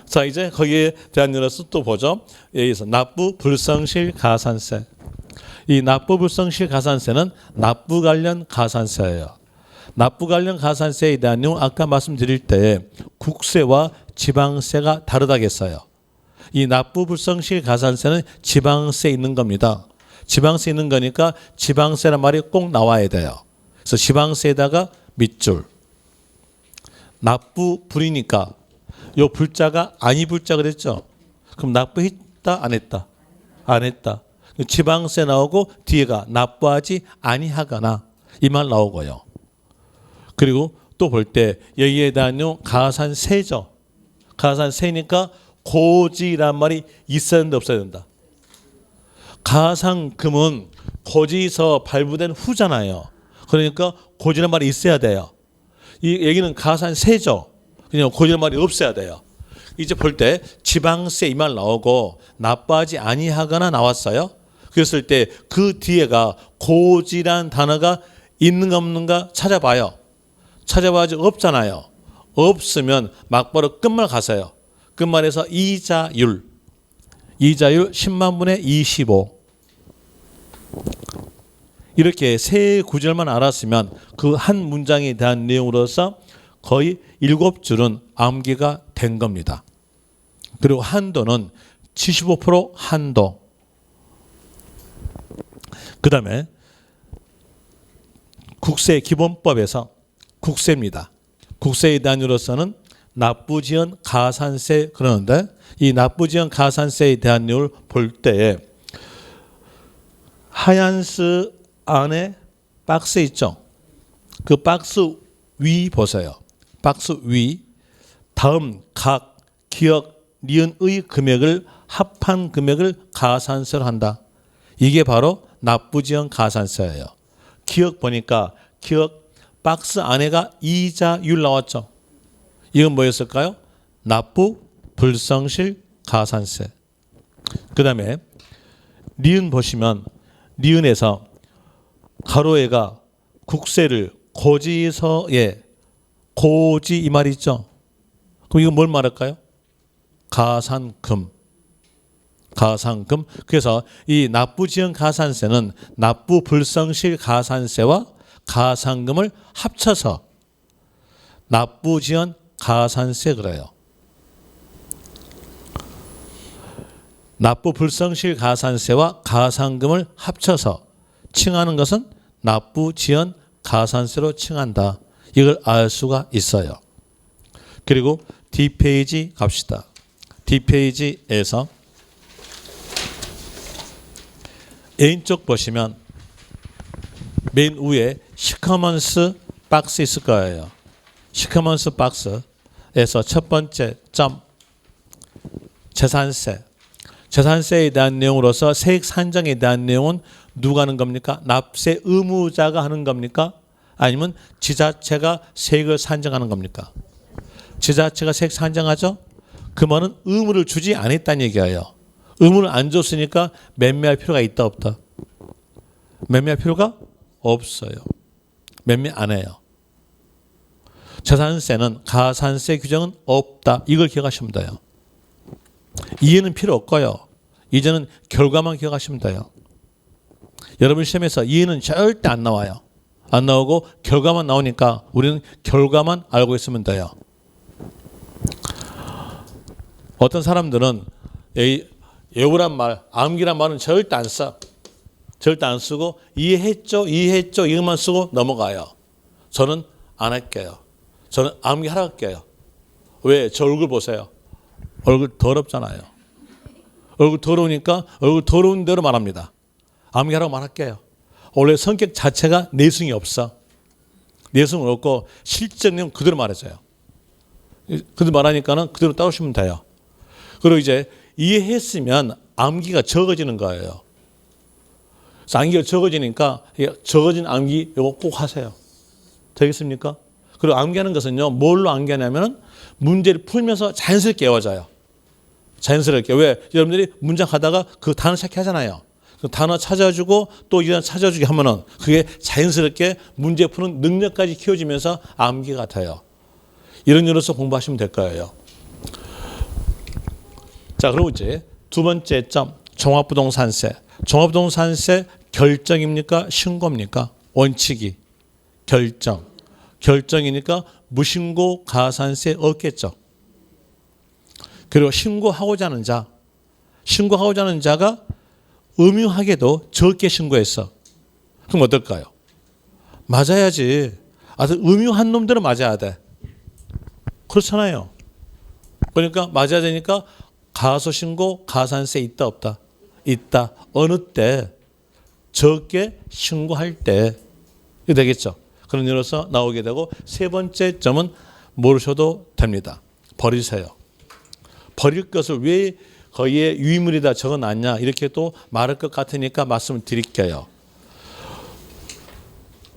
Speaker 1: 자, 이제 거기에 대한 이유로서 또 보죠. 여기서 납부 불성실 가산세. 이 납부 불성실 가산세는 납부 관련 가산세예요. 납부 관련 가산세에 대한 내용 아까 말씀드릴 때 국세와 지방세가 다르다겠어요. 이 납부 불성실 가산세는 지방세 있는 겁니다. 지방세 있는 거니까 지방세란 말이 꼭 나와야 돼요. 그래서 지방세에다가 밑줄. 납부 불이니까 요 불자가 아니 불자 그랬죠. 그럼 납부했다 안 했다? 안 했다. 지방세 나오고 뒤에가 납부하지 아니하거나 이 말 나오고요. 그리고 또 볼 때 여기에 대한 내용 가산세죠. 가산세니까 고지란 말이 있어야 된다 없어야 된다. 가상금은 고지서 발부된 후잖아요. 그러니까 고지란 말이 있어야 돼요. 이 얘기는 가산세죠. 그냥 고지란 말이 없어야 돼요. 이제 볼 때 지방세 이 말 나오고 납부하지 아니하거나 나왔어요. 그랬을 때 그 뒤에가 고지란 단어가 있는가 없는가 찾아봐요. 찾아봐야지 없잖아요. 없으면 막바로 끝말 가세요. 끝말에서 이자율 10만 분의 25 이렇게 세 구절만 알았으면 그 한 문장에 대한 내용으로서 거의 7줄은 암기가 된 겁니다. 그리고 한도는 75% 한도. 그 다음에 국세기본법에서 국세입니다. 국세의 단위로서는 납부지연 가산세 그러는데 이 납부지연 가산세에 대한 내용을 볼 때에 하얀스 안에 박스 있죠. 그 박스 위 보세요. 박스 위 다음 각 기억 니은의 금액을 합한 금액을 가산세로 한다. 이게 바로 납부지연 가산세예요. 기억 보니까 기억 박스 안에가 이자율 나왔죠. 이건 뭐였을까요? 납부 불성실 가산세. 그 다음에 니은 보시면 니은에서 가로에가 국세를 고지서에 고지 이 말 있죠. 그럼 이건 뭘 말할까요? 가산금. 가산금. 그래서 이 납부지연 가산세는 납부 불성실 가산세와 가산금을 합쳐서 납부지연 가산세 그래요. 납부 불성실 가산세와 가산금을 합쳐서 칭하는 것은 납부지연 가산세로 칭한다. 이걸 알 수가 있어요. 그리고 D페이지 갑시다. D페이지에서 A쪽 보시면 맨 위에 시커먼스 박스 있을 거예요. 시커먼스 박스에서 첫 번째 점 재산세. 재산세에 대한 내용으로서 세액 산정에 대한 내용은 누가 하는 겁니까? 납세 의무자가 하는 겁니까? 아니면 지자체가 세액을 산정하는 겁니까? 지자체가 세액 산정하죠? 그 말은 의무를 주지 않았다는 얘기예요. 의무를 안 줬으니까 매매할 필요가 있다 없다? 매매할 필요가 없어요. 매매 안 해요. 재산세는 가산세 규정은 없다. 이걸 기억하시면 돼요. 이해는 필요 없고요. 이제는 결과만 기억하시면 돼요. 여러분 시험에서 이해는 절대 안 나와요. 안 나오고 결과만 나오니까 우리는 결과만 알고 있으면 돼요. 어떤 사람들은 예우란 말, 암기란 말은 절대 안 써. 절대 안 쓰고 이해했죠, 이해했죠 이것만 쓰고 넘어가요. 저는 안 할게요. 저는 암기하라 할게요. 왜? 저 얼굴 보세요. 얼굴 더럽잖아요. 얼굴 더러우니까 얼굴 더러운 대로 말합니다. 암기하라고 말할게요. 원래 성격 자체가 내숭이 없어. 내숭은 없고 실제는 그대로 말해줘요. 그대로 말하니까는 그대로 따르시면 돼요. 그리고 이제 이해했으면 암기가 적어지는 거예요. 그래서 암기가 적어지니까 적어진 암기 이거 꼭 하세요. 되겠습니까? 그리고 암기하는 것은요, 뭘로 암기하냐면 문제를 풀면서 자연스럽게 외워져요. 자연스럽게. 왜? 여러분들이 문장 하다가 그 단어 찾기 하잖아요. 그 단어 찾아주고 또 이 단어 찾아주기 하면은 그게 자연스럽게 문제 푸는 능력까지 키워지면서 암기 같아요. 이런 요로서 공부하시면 될 거예요. 자, 그리고 이제 두 번째 점, 종합부동산세. 종합부동산세 결정입니까? 신고입니까? 원칙이. 결정. 결정이니까 무신고 가산세 없겠죠. 그리고 신고하고자 하는 자. 신고하고자 하는 자가 음흉하게도 적게 신고했어. 그럼 어떨까요? 맞아야지. 아주 음흉한 놈들은 맞아야 돼. 그렇잖아요. 그러니까 맞아야 되니까 가소신고 가산세 있다 없다? 있다. 어느 때? 적게 신고할 때. 이거 되겠죠. 그런 일로서 나오게 되고 세 번째 점은 모르셔도 됩니다. 버리세요. 버릴 것을 왜 거기에 유의물이다 적어놨냐 이렇게 또 말할 것 같으니까 말씀을 드릴게요.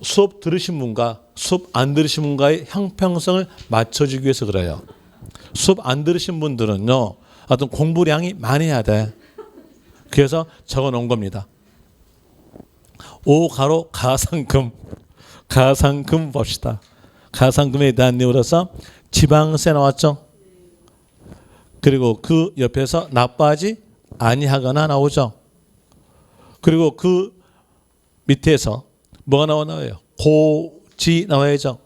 Speaker 1: 수업 들으신 분과 수업 안 들으신 분과의 형평성을 맞춰주기 위해서 그래요. 수업 안 들으신 분들은요, 어떤 공부량이 많이 해야 돼. 그래서 적어 놓은 겁니다. 5 가로 가상금. 가상금 봅시다. 가상금에 대한 내용으로서 지방세 나왔죠. 그리고 그 옆에서 나빠하지 아니하거나 나오죠. 그리고 그 밑에서 뭐가 나와요? 고지 나와야죠.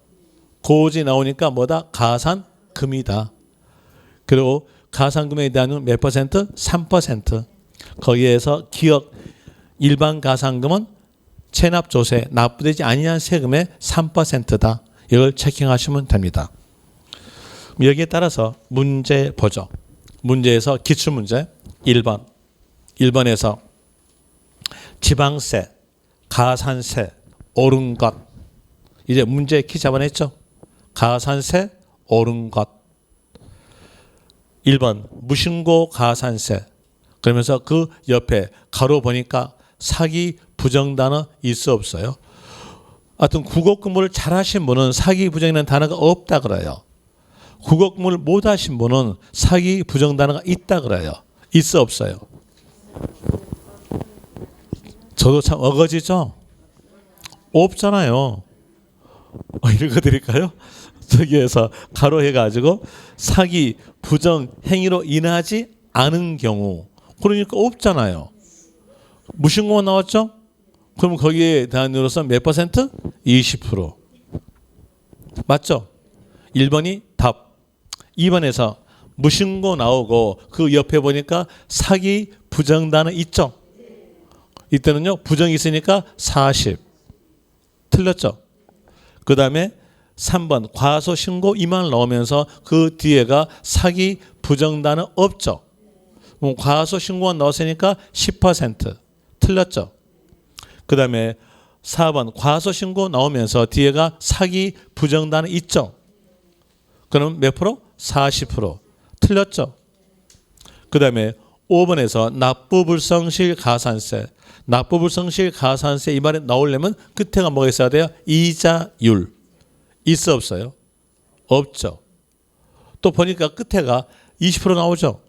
Speaker 1: 고지 나오니까 뭐다? 가산금이다. 그리고 가산금에 대한 몇 퍼센트? 3%. 거기에서 기억 일반 가산금은 체납조세 납부되지 아니한 세금의 3%다. 이걸 체킹하시면 됩니다. 여기에 따라서 문제 보죠. 문제에서 기출문제 1번. 1번에서 지방세, 가산세 오른 것. 이제 문제 키 잡아냈죠. 가산세 오른 것. 1번 무신고 가산세. 그러면서 그 옆에 가로 보니까 사기 부정 단어 있어 없어요? 하여튼 국어 공부를 잘하신 분은 사기 부정이라는 단어가 없다 그래요. 국어 공부를 못하신 분은 사기 부정 단어가 있다 그래요. 있어 없어요? 저도 참 어거지죠? 없잖아요. 읽어드릴까요? 저기에서 가로 해가지고 사기 부정 행위로 인하지 않은 경우, 그러니까 없잖아요. 무신고만 나왔죠? 그럼 거기에 대한 으로서 몇 퍼센트? 20%. 맞죠? 1번이 답. 2번에서 무신고 나오고 그 옆에 보니까 사기 부정단은 있죠? 이때는요 부정이 있으니까 40. 틀렸죠? 그 다음에 3번 과소신고 이만 나오면서 그 뒤에가 사기 부정단은 없죠? 과소신고만 나왔으니까 10%. 틀렸죠? 그 다음에 4번 과소신고 나오면서 뒤에가 사기 부정단은 있죠? 그럼 몇 프로? 40%. 틀렸죠? 그 다음에 5번에서 납부불성실 가산세. 납부불성실 가산세 이 말에 나오려면 끝에가 뭐가 있어야 돼요? 이자율. 있어 없어요? 없죠. 또 보니까 끝에가 20% 나오죠?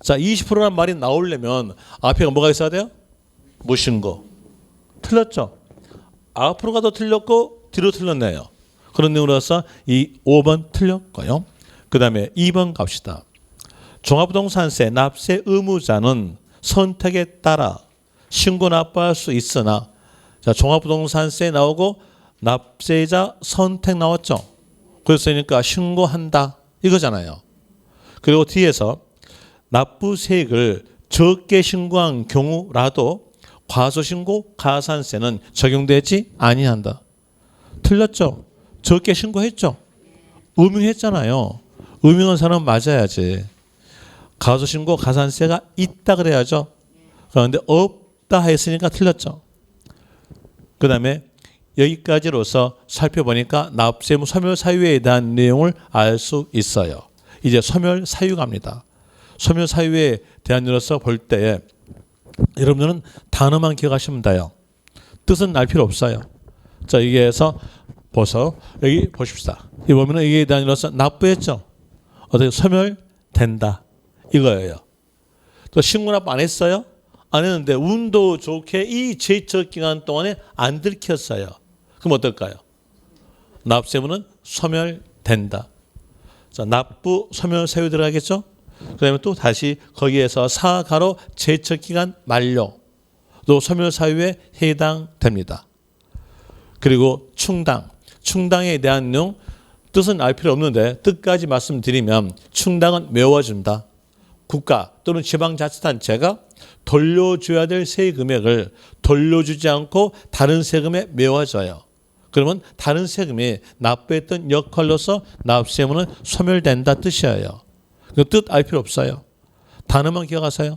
Speaker 1: 자, 20%라는 말이 나오려면 앞에가 뭐가 있어야 돼요? 무신고. 틀렸죠? 앞으로 가도 틀렸고 뒤로 틀렸네요. 그런 내용으로서 이 5번 틀렸고요. 그 다음에 2번 갑시다. 종합부동산세 납세 의무자는 선택에 따라 신고 납부할 수 있으나, 자, 종합부동산세 나오고 납세자 선택 나왔죠. 그랬으니까 신고한다 이거잖아요. 그리고 뒤에서 납부세액을 적게 신고한 경우라도 과소신고 가산세는 적용되지 아니한다. 틀렸죠? 적게 신고했죠? 음흉했잖아요. 음흉한 사람은 맞아야지. 과소신고 가산세가 있다 그래야죠. 그런데 없다 했으니까 틀렸죠. 그 다음에 여기까지로서 살펴보니까 납세무 소멸사유에 대한 내용을 알 수 있어요. 이제 소멸사유갑니다. 소멸사유에 대한 일로서 볼 때에 여러분들은 단어만 기억하시면 돼요. 뜻은 알 필요 없어요. 자, 여기에서 보서 여기 보십시다. 이 보면은 이게 대한 일로서 납부했죠. 어떻게 소멸된다 이거예요. 또 신고납부 안 했어요? 안 했는데 운도 좋게 이 제척 기간 동안에 안 들켰어요. 그럼 어떨까요? 납세무는 소멸된다. 자, 납부 소멸 사유 들어가겠죠? 그다음에 또 다시 거기에서 사가로 제척 기간 만료 또 소멸 사유에 해당됩니다. 그리고 충당에 대한 내용 뜻은 알 필요 없는데 뜻까지 말씀드리면 충당은 메워준다. 국가 또는 지방자치단체가 돌려줘야 될 세금액을 돌려주지 않고 다른 세금에 메워줘요. 그러면 다른 세금이 납부했던 역할로서 납세무는 소멸된다 뜻이에요. 그 뜻 알 필요 없어요. 단어만 기억하세요.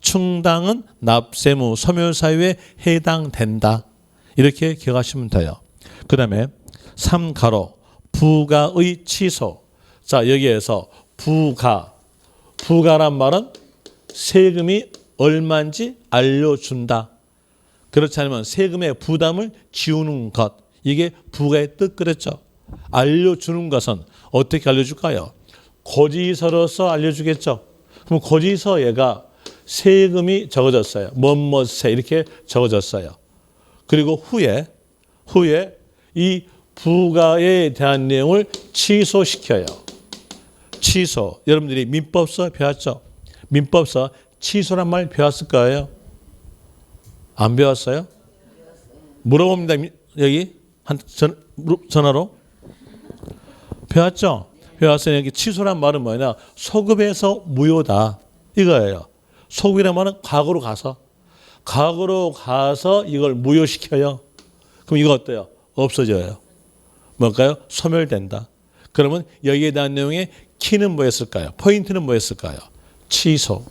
Speaker 1: 충당은 납세무 소멸사유에 해당된다. 이렇게 기억하시면 돼요. 그 다음에 3가로 부가의 취소. 자, 여기에서 부가란 말은 세금이 얼마인지 알려준다. 그렇지 않으면 세금의 부담을 지우는 것. 이게 부가의 뜻 그랬죠. 알려주는 것은 어떻게 알려줄까요? 고지서로서 알려주겠죠. 그럼 고지서에가 세금이 적어졌어요. 뭐뭐세 이렇게 적어졌어요. 그리고 후에 이 부가에 대한 내용을 취소시켜요. 취소. 여러분들이 민법서 배웠죠? 민법서 취소란 말 배웠을 거예요. 안 배웠어요? 물어봅니다. 여기 전화로. 배웠죠? 배웠어요. 여기 취소란 말은 뭐냐? 소급해서 무효다. 이거예요. 소급이란 말은 과거로 가서 이걸 무효시켜요. 그럼 이거 어때요? 없어져요. 뭘까요? 소멸된다. 그러면 여기에 대한 내용의 키는 뭐였을까요? 포인트는 뭐였을까요? 취소.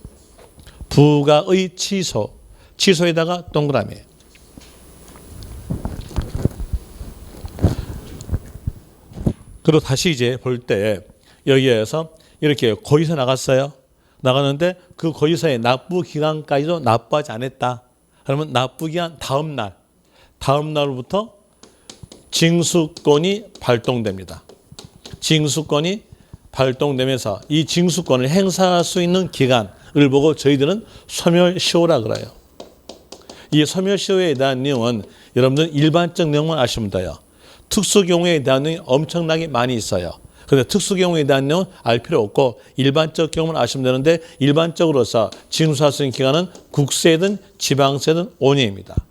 Speaker 1: 부가의 취소. 취소에다가 동그라미. 그리고 다시 이제 볼 때 여기에서 이렇게 고의서 나갔어요. 나가는데 그 고의서의 납부 기간까지도 납부하지 않았다. 그러면 납부 기간 다음 날부터 징수권이 발동됩니다. 징수권이 발동되면서 이 징수권을 행사할 수 있는 기간을 보고 저희들은 소멸시효라 그래요. 이 소멸시효에 대한 내용은 여러분들 일반적 내용만 아시면 돼요. 특수 경우에 대한 내용이 엄청나게 많이 있어요. 그런데 특수 경우에 대한 내용은 알 필요 없고 일반적 경우만 아시면 되는데 일반적으로서 징수할 수 있는 기간은 국세든 지방세든 5년입니다.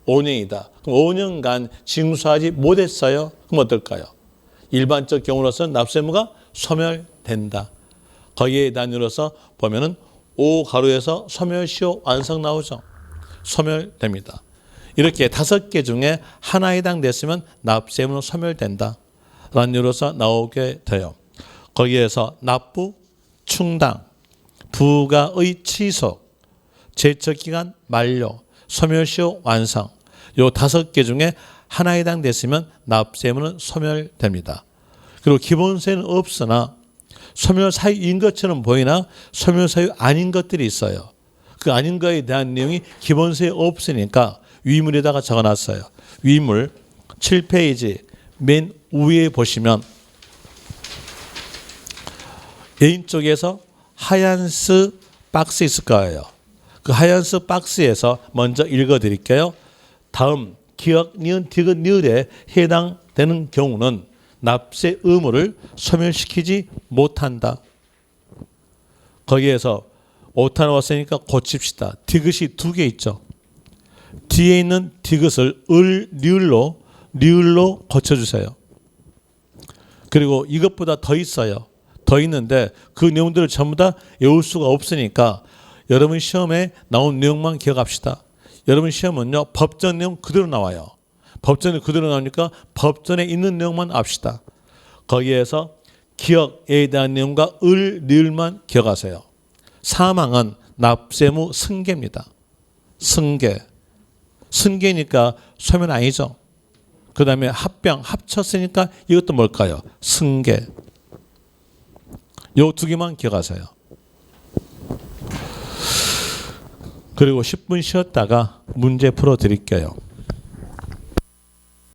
Speaker 1: 5년이다. 그럼 5년간 징수하지 못했어요. 그럼 어떨까요? 일반적 경우로서는 납세무가 소멸된다. 거기에 대한 이유로서 보면은 5가로에서 소멸시효 완성 나오죠. 소멸됩니다. 이렇게 5개 중에 하나에 해당됐으면 납세무는 소멸된다. 라는 이유로서 나오게 돼요. 거기에서 납부, 충당, 부가의 취소, 제척기간 만료, 소멸시효 완성 요 5개 중에 하나에 해당됐으면 납세무는 소멸됩니다. 그리고 기본세는 없으나 소멸사유인 것처럼 보이나 소멸사유 아닌 것들이 있어요. 그 아닌 거에 대한 내용이 기본세에 없으니까 위물에다가 적어놨어요. 위물 7페이지 맨 위에 보시면 왼쪽에서 하얀스 박스 있을 거예요. 그 하얀스 박스에서 먼저 읽어드릴게요. 다음 기억, 니은, 디귿, 니을에 해당되는 경우는 납세 의무를 소멸시키지 못한다. 거기에서 오타 나왔으니까 고칩시다. 디귿이 2개 있죠. 뒤에 있는 디귿을 리을로 고쳐주세요. 그리고 이것보다 더 있어요. 더 있는데 그 내용들을 전부 다 외울 수가 없으니까 여러분 시험에 나온 내용만 기억합시다. 여러분 시험은요 법전 내용 그대로 나와요. 법전이 그대로 나오니까 법전에 있는 내용만 압시다. 거기에서 기억에 대한 내용과 리을만 기억하세요. 사망은 납세무 승계입니다. 승계니까 소멸 아니죠. 그 다음에 합병 합쳤으니까 이것도 뭘까요? 승계. 요 2개만 기억하세요. 그리고 10분 쉬었다가 문제 풀어 드릴게요.